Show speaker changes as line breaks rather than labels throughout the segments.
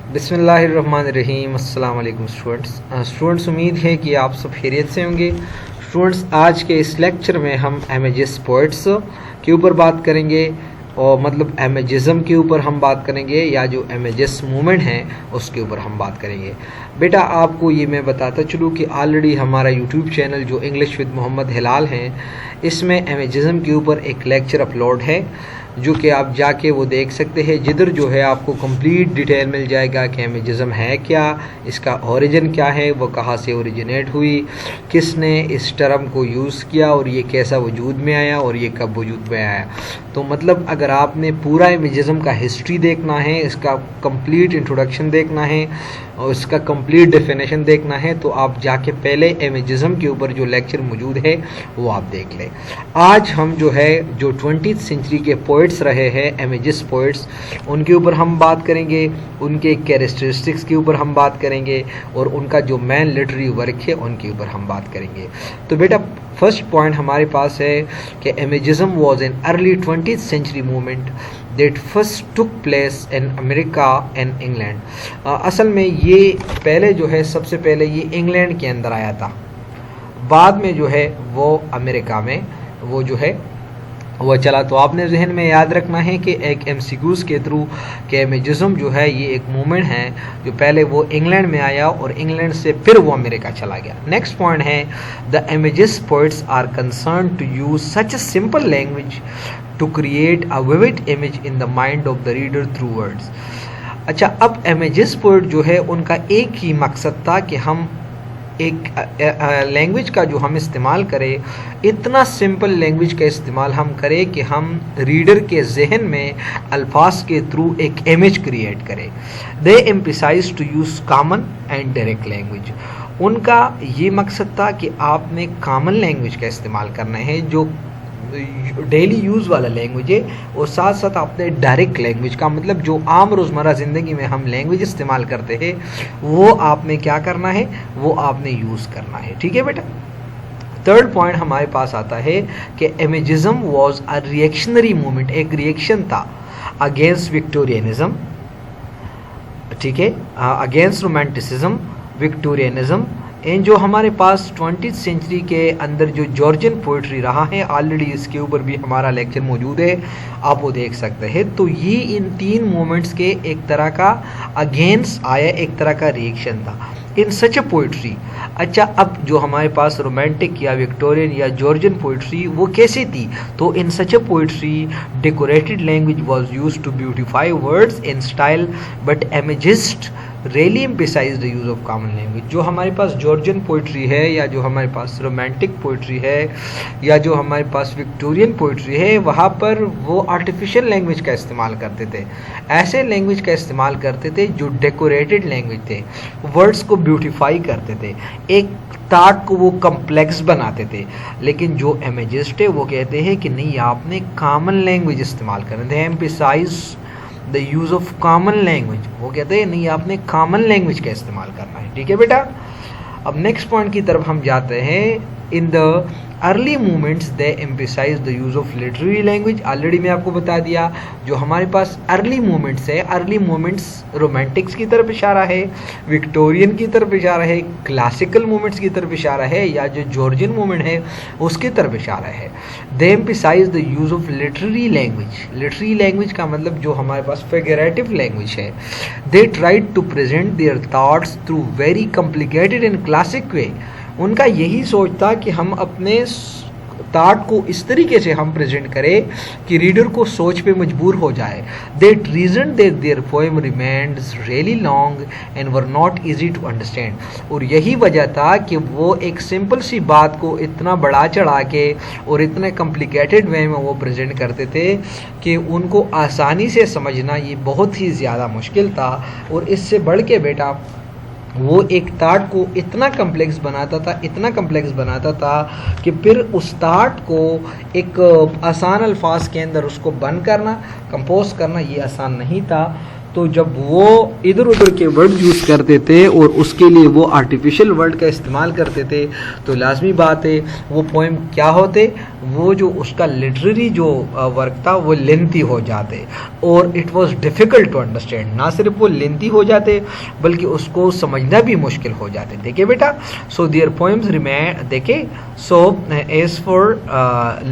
बिस्मिल्लाहिर्रहमानिर्रहीम। अस्सलाम वालेकुम स्टूडेंट्स, उम्मीद है कि आप सब खैरियत से होंगे। स्टूडेंट्स, आज के इस लेक्चर में हम इमेजेस पोइट्स के ऊपर बात करेंगे और मतलब इमेजिज़म के ऊपर हम बात करेंगे या जो इमेजेस मूवमेंट हैं उसके ऊपर हम बात करेंगे। बेटा, आपको ये मैं बताता चलूँ कि ऑलरेडी हमारा यूट्यूब चैनल जो इंग्लिश विद मोहम्मद हिलाल हैं, इसमें इमेजिज़म के ऊपर एक लेक्चर अपलोड है जो कि आप जाके वो देख सकते हैं, जिधर जो है आपको कंप्लीट डिटेल मिल जाएगा कि इमेजिज़म है क्या, इसका ओरिजिन क्या है, वो कहाँ से ओरिजिनेट हुई, किसने इस टर्म को यूज़ किया और ये कैसा वजूद में आया और ये कब वजूद में आया। तो मतलब अगर आपने पूरा इमेजिज़म का हिस्ट्री देखना है, इसका कंप्लीट इंट्रोडक्शन देखना है और इसका कंप्लीट डेफिनेशन देखना है, तो आप जाके पहले इमेजिज़म के ऊपर जो लेक्चर मौजूद है वो आप देख लें। आज हम जो है जो 20th सेंचुरी के पोइट्स रहे हैं, इमेजेस पोइट्स, उनके ऊपर हम बात करेंगे, उनके कैरेक्टरिस्टिक्स के ऊपर हम बात करेंगे और उनका जो मेन लिटरेरी वर्क है उनके ऊपर हम बात करेंगे। तो बेटा, फर्स्ट पॉइंट हमारे पास है कि imagism was an early 20th century movement that first took place in America and England. असल में ये पहले जो है सबसे पहले ये इंग्लैंड के अंदर आया था, बाद में जो है वो अमेरिका में वो जो है वो चला। तो आपने जहन में याद रखना है कि एक एमसीक्यूज़ के थ्रू कि इमेजिज़म जो है ये एक मूवमेंट है जो पहले वो इंग्लैंड में आया और इंग्लैंड से फिर वो अमेरिका चला गया। नेक्स्ट पॉइंट है the images poets are concern to use such a simple language to create a vivid image in the mind of the reader through words. अच्छा, अब इमेजेस पोइट जो है उनका एक ही मकसद था कि हम एक लैंग्वेज का जो हम इस्तेमाल करें, इतना सिंपल लैंग्वेज का इस्तेमाल हम करें कि हम रीडर के जहन में अल्फाज के थ्रू एक इमेज क्रिएट करें। They emphasize to use common and direct language. उनका ये मकसद था कि आपने कॉमन लैंग्वेज का इस्तेमाल करना है जो डेली यूज़ वाला लैंग्वेज है, और साथ साथ आपने डायरेक्ट लैंग्वेज का मतलब जो आम रोज़मर्रा ज़िंदगी में हम लैंग्वेज इस्तेमाल करते हैं वो आपने क्या करना है, वो आपने यूज़ करना है। ठीक है बेटा। थर्ड पॉइंट हमारे पास आता है कि imagism was a reactionary movement, एक रिएक्शन था अगेंस्ट विक्टोरियनिज़म, ठीक है, अगेंस्ट रोमांटिसिज्म, विक्टोरियनिज़म। एंड जो हमारे पास 20th सेंचुरी के अंदर जो जॉर्जियन पोइट्री रहा है, ऑलरेडी इसके ऊपर भी हमारा लेक्चर मौजूद है, आप वो देख सकते हैं। तो ये इन तीन मोमेंट्स के एक तरह का अगेंस्ट आया, एक तरह का रिएक्शन था इन सच अ पोइट्री। अच्छा, अब जो हमारे पास रोमांटिक या विक्टोरियन या जॉर्जियन पोइट्री वो कैसी थी, तो in such a poetry decorated language was used to beautify words in style but imagist really emphasize the use of common language. जो हमारे पास जॉर्जियन पोइट्री है या जो हमारे पास रोमांटिक पोइट्री है या जो हमारे पास विक्टोरियन पोइट्री है, वहाँ पर वो आर्टिफिशियल लैंग्वेज का इस्तेमाल करते थे, ऐसे लैंग्वेज का इस्तेमाल करते थे जो डेकोरेटेड लैंग्वेज थे, वर्ड्स को ब्यूटिफाई करते थे, एक थॉट को वो कम्प्लेक्स बनाते थे। लेकिन जो इमेजिस्ट है वो कहते हैं कि नहीं, आपने कॉमन लैंग्वेज इस्तेमाल करना है, emphasise the use of common language. वो कहते हैं नहीं, आपने कॉमन लैंग्वेज का इस्तेमाल करना है। ठीक है बेटा। अब नेक्स्ट पॉइंट की तरफ हम जाते हैं। In the early movements they emphasise the use of literary language. Already मैं आपको बता दिया, जो हमारे पास अर्ली मूवमेंट्स है, अर्ली मूवमेंट्स रोमांटिक्स की तरफ इशारा है, विक्टोरियन की तरफ इशारा है, क्लासिकल मूवमेंट्स की तरफ इशारा है, या जो जॉर्जियन मूवमेंट है उसकी तरफ इशारा है। They emphasise the use of literary language. Literary language का मतलब जो हमारे पास फिगरेटिव लैंग्वेज है। They tried to present their thoughts through very complicated and classic way. उनका यही सोच था कि हम अपने थॉट को इस तरीके से हम प्रेजेंट करें कि रीडर को सोच पे मजबूर हो जाए। That reason that their poem remains really long and were not easy to understand. और यही वजह था कि वो एक सिंपल सी बात को इतना बढ़ा चढ़ा के और इतने कॉम्प्लिकेटेड वे में वो प्रेजेंट करते थे कि उनको आसानी से समझना ये बहुत ही ज़्यादा मुश्किल था। और इससे बढ़ के बेटा, वो एक थॉट को इतना कम्प्लेक्स बनाता था, इतना कम्प्लेक्स बनाता था कि फिर उस थॉट को एक आसान अल्फाज के अंदर उसको बंद करना, कंपोज करना, ये आसान नहीं था। तो जब वो इधर उधर के वर्ड यूज़ करते थे और उसके लिए वो आर्टिफिशियल वर्ड का इस्तेमाल करते थे, तो लाजमी बात है वो पोएम क्या होते, वो जो उसका लिटरेरी जो वर्क था वो लेंथी हो जाते और it was difficult to understand. ना सिर्फ वो लेंथी हो जाते बल्कि उसको समझना भी मुश्किल हो जाते। देखिए बेटा, सो देयर पोएम्स रिमेन, देखिए, so as for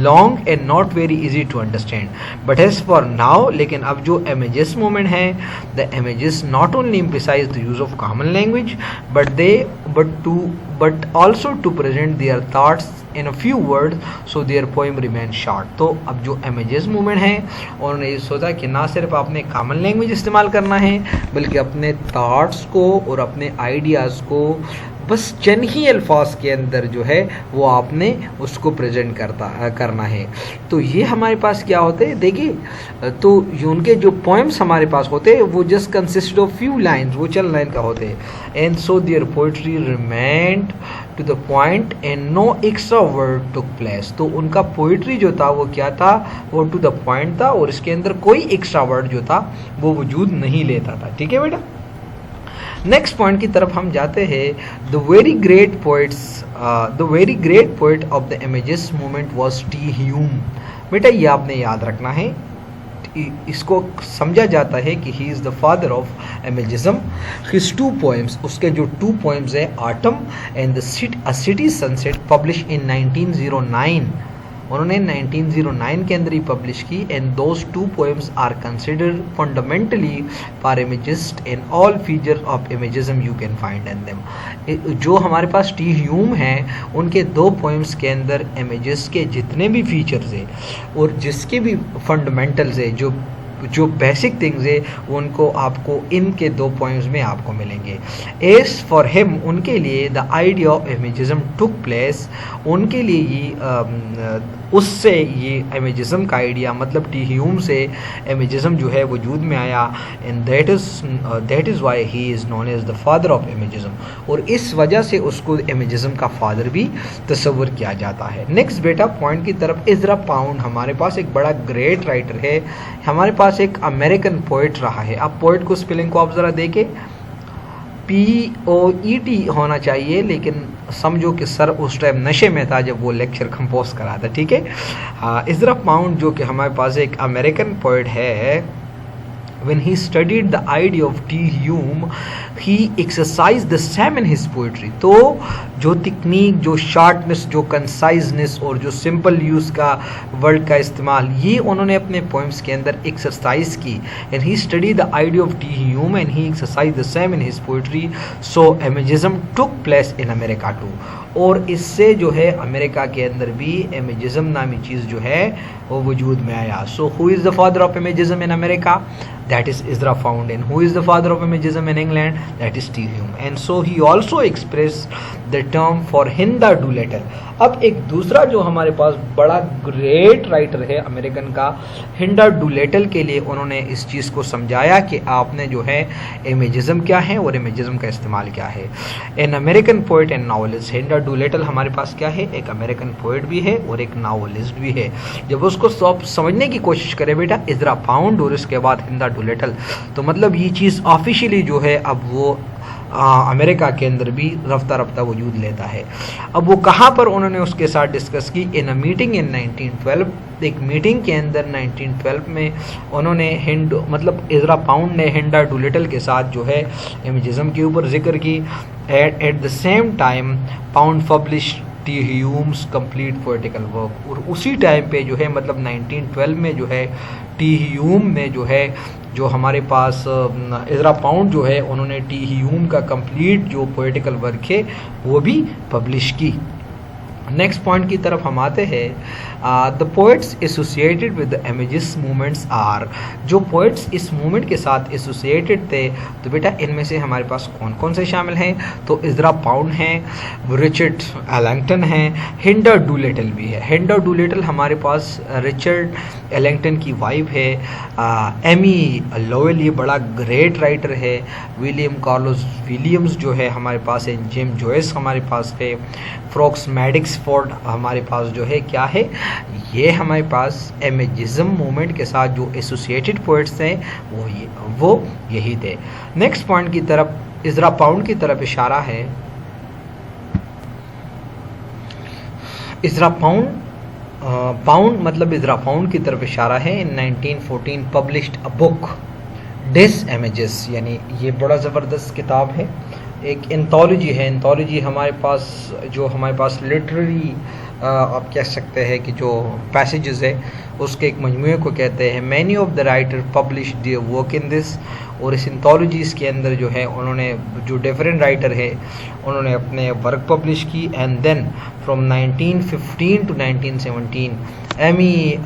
long and not very easy to understand, but as for now, लेकिन अब जो एमेजिस मूवमेंट है, the imagist not only emphasize the use of common language but also to present their thoughts in a few words, so their poem remains short। तो अब जो एमेजेस movement है उन्होंने ये सोचा कि ना सिर्फ आपने कॉमन लैंग्वेज इस्तेमाल करना है बल्कि अपने थॉट्स को और अपने आइडियाज़ को बस चंद ही अल्फाज के अंदर जो है वो आपने उसको प्रेजेंट करना है। तो ये हमारे पास क्या होते हैं, देखिए, तो उनके जो पोएम्स हमारे पास होते हैं वो just consist of few lines, वो चंद लाइन का होते हैं। And so their poetry remained to the point and no extra word took place. तो उनका पोइट्री जो था वो क्या था, वो टू द पॉइंट था और इसके अंदर कोई एक्स्ट्रा वर्ड जो था वो वजूद नहीं लेता था। ठीक है बेटा, नेक्स्ट पॉइंट की तरफ हम जाते हैं। The very great poet of the imagist movement was T Hulme. बेटा ये आपने याद रखना है, इसको समझा जाता है कि he is the father of imagism. His two poems, उसके जो टू पोएम्स है, autumn and a city sunset, publish in 1909, उन्होंने 1909 के अंदर ही पब्लिश की। And those two poems are considered fundamentally for imagist and all feature of imagism you can find in them. जो हमारे पास टी ह्यूम हैं उनके दो पोएम्स के अंदर इमेजेस के जितने भी फीचर्स हैं और जिसके भी फंडामेंटल्स है, जो बेसिक थिंग्स है, उनको आपको इनके दो पॉइंट्स में आपको मिलेंगे। एज फॉर हिम, उनके लिए the idea of imagism took place, उनके लिए ये उससे ये इमेजिज्म का आइडिया, मतलब टी ह्यूम से इमेजिज्म जो है वजूद में आया। And that is why he is known as the father of imagism, और इस वजह से उसको इमेजिज्म का फादर भी तस्वर किया जाता है। नेक्स्ट बेटा पॉइंट की तरफ, इज़रा पाउंड हमारे पास एक बड़ा ग्रेट राइटर है, हमारे पास एक अमेरिकन पोइट रहा है। अब पोइट को स्पेलिंग को आप ज़रा देखें, POET होना चाहिए, लेकिन समझो कि सर उस टाइम नशे में था जब वो लेक्चर कंपोज करा था। ठीक है, इज़रा पाउंड जो कि हमारे पास एक अमेरिकन पोइट है, when he studied the idea of T. Hume, he exercised the same in his poetry। तो जो टेक्निक, जो शार्टनेस, जो कंसाइजनेस और जो सिंपल यूज़ का वर्ड का इस्तेमाल, ये उन्होंने अपने पोइम्स के अंदर एक्सरसाइज की। And he studied the idea of T Hulme and he exercise the same in his poetry, so imagism took place in America too. और इससे जो है अमेरिका के अंदर भी इमेजिज्म नामी चीज़ जो है वो वजूद में आया। So who is the father of imagism in America? That is Ezra Pound. And who is the father of imagism in England? That is T. Hume. And so he also expressed the term for Hinda Doolittle। अब एक दूसरा जो हमारे पास बड़ा great writer है American का, Honda डुलेटल, के लिए उन्होंने इस चीज़ को समझाया कि आपने जो है इमेजिज्म क्या है और इमेजिज्म का इस्तेमाल क्या है। An American poet and novelist, Hilda Doolittle हमारे पास क्या है, एक अमेरिकन पोइट भी है और एक नावलिस्ट भी है। जब उसको समझने की कोशिश करें बेटा, इज़रा पाउंड और इसके बाद हिंडा डुलेटल, तो मतलब ये चीज़ ऑफिशियली जो है अब वो अमेरिका के अंदर भी रफ्ता रफ्ता वजूद लेता है। अब वो कहाँ पर उन्होंने उसके साथ डिस्कस की, इन अ मीटिंग इन 1912, एक मीटिंग के अंदर 1912 में उन्होंने मतलब इज़रा पाउंड ने हिंडा डुलिटल के साथ जो है इमेजिज्म के ऊपर जिक्र की। At the same time Pound publish T Hulme's complete poetical work, और उसी टाइम पे जो है मतलब 1912 में जो है टी ह्यूम ने जो है, जो हमारे पास इज़रा पाउंड जो है, उन्होंने टी ह्यूम का कंप्लीट जो पोएटिकल वर्क है वो भी पब्लिश की। नेक्स्ट पॉइंट की तरफ हम आते हैं। The poets associated with the imagist movements are, जो पोइट्स इस मूवमेंट के साथ एसोसिएटेड थे, तो बेटा इनमें से हमारे पास कौन कौन से शामिल हैं, तो इज़रा पाउंड हैं, रिचर्ड एलैंगटन हैं, हिंडा डुलिटल भी है। हिंडा डुलिटल हमारे पास रिचर्ड एलैंगटन की वाइफ है। एमी लोवेल ये बड़ा ग्रेट राइटर है। विलियम कार्लोस विलियम्स जो है हमारे पास है। जेम्स जॉयस हमारे पास है। फ्रॉक्स मैडिक्स
फोर्ड हमारे पास जो है क्या है, ये हमारे पास इमेजिज्म मूवमेंट के साथ जो एसोसिएटेड पोइट्स हैं वो यही थे। नेक्स्ट पॉइंट की तरफ इज़रा पाउंड की तरफ इशारा है। इज़रा पाउंड मतलब इज़रा पाउंड की तरफ इशारा है। In 1914 published a book Des Imagistes, यानी ये बड़ा ज़बरदस्त किताब है, एक एंथोलॉजी है। एंथोलॉजी हमारे पास लिटरेरी आप कह सकते हैं कि जो पैसेजेस है उसके एक मजमूए को कहते हैं। Many of the writer publish their work in this, और इस एंथोलॉजीज़ के अंदर जो है उन्होंने जो डिफरेंट राइटर है उन्होंने अपने वर्क पब्लिश की। And then from 1915 to 1917 Amy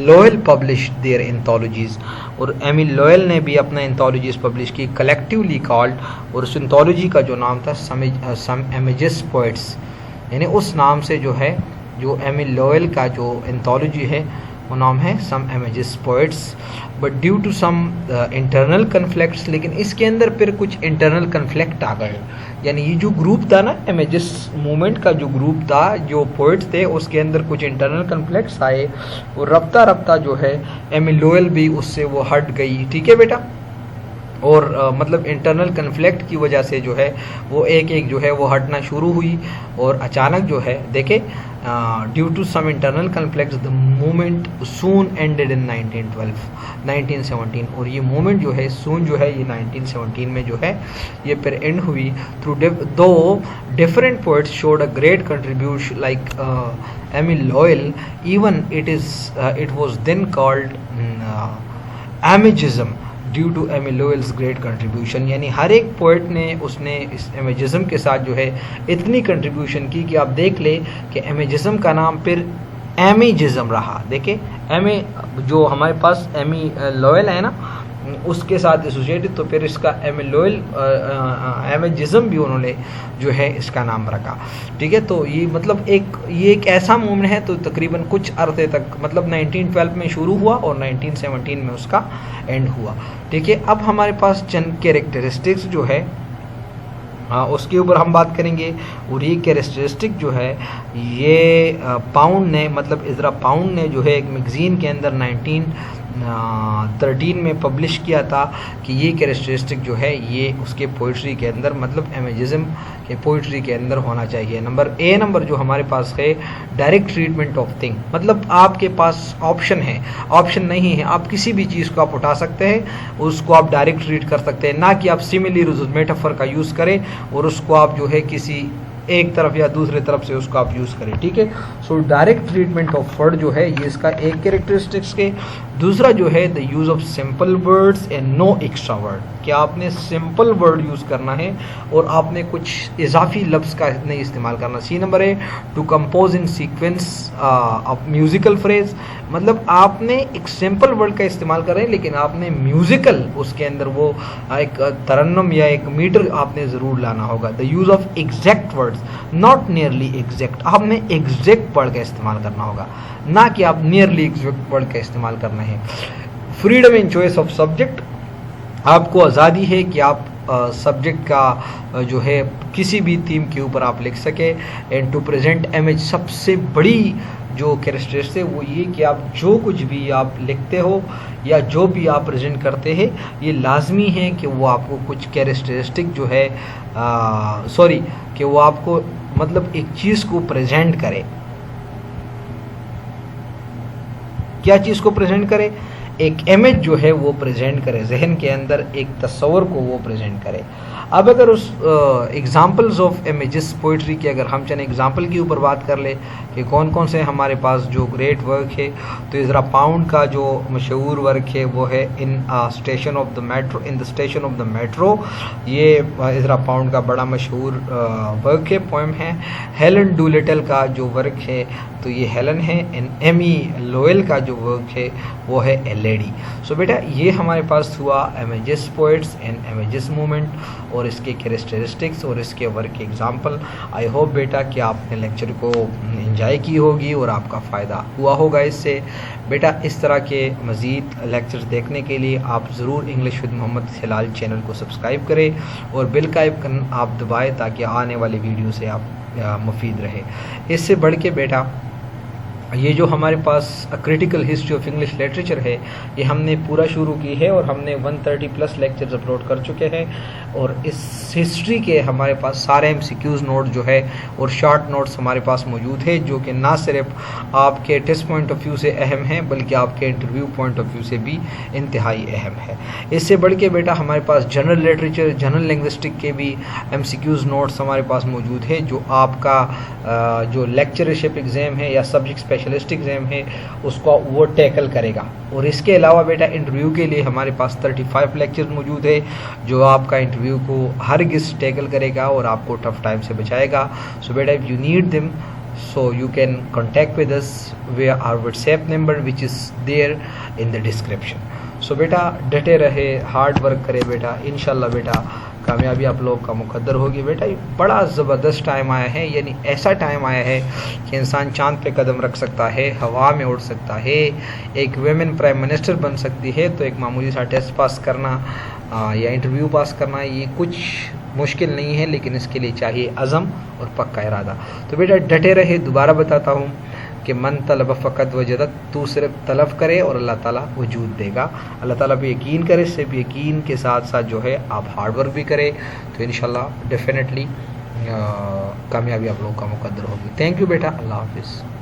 Lowell publish their anthologies, और एमी लोयल ने भी अपना एंथोलॉजीज़ पब्लिश की कलेक्टिवली कॉल्ड, और उस एंथोलॉजी का जो नाम था सम इमेजेस पोइट्स, यानी उस नाम से जो है जो एमी लोयल का जो एंथोलॉजी है वो नाम है some images poets. But due to some internal conflicts, लेकिन इसके अंदर फिर कुछ इंटरनल कन्फ्लिक्ट आ गए, यानी ये जो ग्रुप था ना इमेजेस मूवमेंट का जो ग्रुप था, जो पोइट्स थे, उसके अंदर कुछ इंटरनल कन्फ्लिक्ट्स आए और रफ्ता रफ्ता जो है एमी लोयल भी उससे वो हट गई। ठीक है बेटा, और मतलब इंटरनल कन्फ्लिक्ट की वजह से जो है वो एक जो है वो हटना शुरू हुई, और अचानक जो है देखे due to some internal conflicts the movement soon ended in 1917, और ये मूवमेंट जो है सून जो है ये 1917 में जो है ये फिर एंड हुई। थ्रू दो different poets showed a great contribution like Amy Lowell, even it was then called imagism due to Amy Lowell's great contribution, यानी हर एक पोइट ने उसने इस इमेजिज्म के साथ जो है इतनी कंट्रीब्यूशन की कि आप देख ले कि इमेजिज्म का नाम फिर एमिजिज्म रहा। देखे एमी जो हमारे पास एमी लोयल है ना उसके साथ एसोसिएटेड, तो फिर इसका एमी लोयल एमिजिज्म भी उन्होंने जो है इसका नाम रखा। ठीक है, तो ये मतलब ये एक ऐसा मूवमेंट है तो तकरीबन कुछ अरसे तक मतलब 1912 में शुरू हुआ और 1917 में उसका एंड हुआ। ठीक है, अब हमारे पास चंद कैरेक्टरिस्टिक्स जो है उसके ऊपर हम बात करेंगे, और ये कैरेक्टरिस्टिक जो है ये पाउंड ने मतलब इज़रा पाउंड ने जो है एक मैगज़ीन के अंदर 1913 में पब्लिश किया था कि ये कैरेक्टरिस्टिक जो है ये उसके पोइट्री के अंदर मतलब इमेजिज्म के पोइट्री के अंदर होना चाहिए। नंबर जो हमारे पास है डायरेक्ट ट्रीटमेंट ऑफ थिंग, मतलब आपके पास ऑप्शन नहीं है, आप किसी भी चीज़ को आप उठा सकते हैं, उसको आप डायरेक्ट ट्रीट कर सकते हैं, ना कि आप सिमिलर मेटाफर का यूज़ करें और उसको आप जो है किसी एक तरफ या दूसरे तरफ से उसको आप यूज़ करें। ठीक है, so direct treatment of word जो है ये इसका एक कैरेक्टरिस्टिक्स के। दूसरा जो है the use of simple words and no extra word, कि आपने सिंपल वर्ड यूज़ करना है और आपने कुछ इजाफी लफ्ज़ का नहीं इस्तेमाल करना। सी नंबर है to compose in sequence of musical phrase, मतलब आपने एक सिंपल वर्ड का इस्तेमाल कर रहे हैं लेकिन आपने म्यूज़िकल उसके अंदर वो एक तरन्नुम या एक मीटर आपने ज़रूर लाना होगा। The use of exact words not nearly exact, आपने एग्जैक्ट वर्ड का इस्तेमाल करना होगा, ना कि आप नियरली एग्जैक्ट वर्ड का इस्तेमाल करना है। Freedom in choice of subject, आपको आज़ादी है कि आप सब्जेक्ट का जो है किसी भी थीम के ऊपर आप लिख सके। एंड टू प्रेजेंट इमेज, सबसे बड़ी जो कैरेक्टरिस्टिक है वो ये कि आप जो कुछ भी आप लिखते हो या जो भी आप प्रेजेंट करते हैं ये लाजमी है कि वो आपको कुछ कैरेक्टरिस्टिक जो है कि वो आपको मतलब एक चीज़ को प्रेजेंट करे। क्या चीज़ को प्रेजेंट करे? एक इमेज जो है वो प्रेजेंट करे, जहन के अंदर एक तस्वर को वो प्रेजेंट करे। अब अगर उस एग्जाम्पल्स ऑफ इमेजेस पोइट्री की अगर हम चंद एग्जाम्पल के ऊपर बात कर ले कि कौन कौन से हमारे पास जो ग्रेट वर्क है, तो इज़रा पाउंड का जो मशहूर वर्क है वो है in the station of the metro, ये इज़रा पाउंड का बड़ा मशहूर वर्क है, पोएम है। हेलन डूलिटल का जो वर्क है तो ये हेलन है। इन एमी लोयल का जो वर्क है वो है ए लेडी। सो बेटा ये हमारे पास हुआ images poets and images movement और इसके कैरेक्टरिस्टिक्स और इसके वर्क के एग्जाम्पल। आई होप बेटा कि आपने लेक्चर को एंजॉय की होगी और आपका फ़ायदा हुआ होगा इससे। बेटा इस तरह के मज़ीद लेक्चर्स देखने के लिए आप ज़रूर English with Mohammad Hilal channel को सब्सक्राइब करें और बेल का आइकन आप दबाएं ताकि आने वाली वीडियो से आप मुफीद रहे। इससे बढ़ के बेटा ये जो हमारे पास critical history of English literature है, ये हमने पूरा शुरू की है और हमने 130 प्लस लेक्चर्स अपलोड कर चुके हैं। और इस हिस्ट्री के हमारे पास सारे MCQs नोट जो है और शॉर्ट नोट्स हमारे पास मौजूद है, जो कि ना सिर्फ आपके टेस्ट पॉइंट ऑफ व्यू से अहम है बल्कि आपके इंटरव्यू पॉइंट ऑफ व्यू से भी इंतहाई अहम है। इससे बढ़ के बेटा हमारे पास जनरल लिटरेचर, जनरल लिंग्विस्टिक के भी MCQs नोट्स हमारे पास मौजूद है, जो आपका जो लेक्चरशिप एग्ज़ाम है या सब्जेक्ट स्पेशलिस्ट एग्ज़ाम है उसको वो टैकल करेगा। और इसके अलावा बेटा इंटरव्यू के लिए हमारे पास 35 लेक्चर्स मौजूद है, जो आपका इंटरव्यू को हरगिज़ टैकल करेगा और आपको टफ टाइम से बचाएगा। सो बेटा if you need them so you can contact with us via our WhatsApp number which is there in the description. So बेटा डटे रहे, हार्ड वर्क करे बेटा, इंशाल्लाह बेटा कामयाबी आप लोग का मुकद्दर होगी। बेटा ये बड़ा ज़बरदस्त टाइम आया है, यानी ऐसा टाइम आया है कि इंसान चांद पे कदम रख सकता है, हवा में उड़ सकता है, एक वुमेन प्राइम मिनिस्टर बन सकती है। तो एक मामूली सा टेस्ट पास करना या इंटरव्यू पास करना ये कुछ मुश्किल नहीं है, लेकिन इसके लिए चाहिए अज़म और पक्का इरादा। तो बेटा डटे रहे। दोबारा बताता हूँ कि मन तलब फ़कत वजदत, तू सिर्फ तलब करे और अल्लाह ताला वजूद देगा। अल्लाह ताला पे यकीन करे, सिर्फ यकीन के साथ साथ जो है आप हार्ड वर्क भी करें, तो इंशाल्लाह डेफिनेटली कामयाबी आप लोगों का मुकद्दर होगी। थैंक यू बेटा, अल्लाह हाफिज़।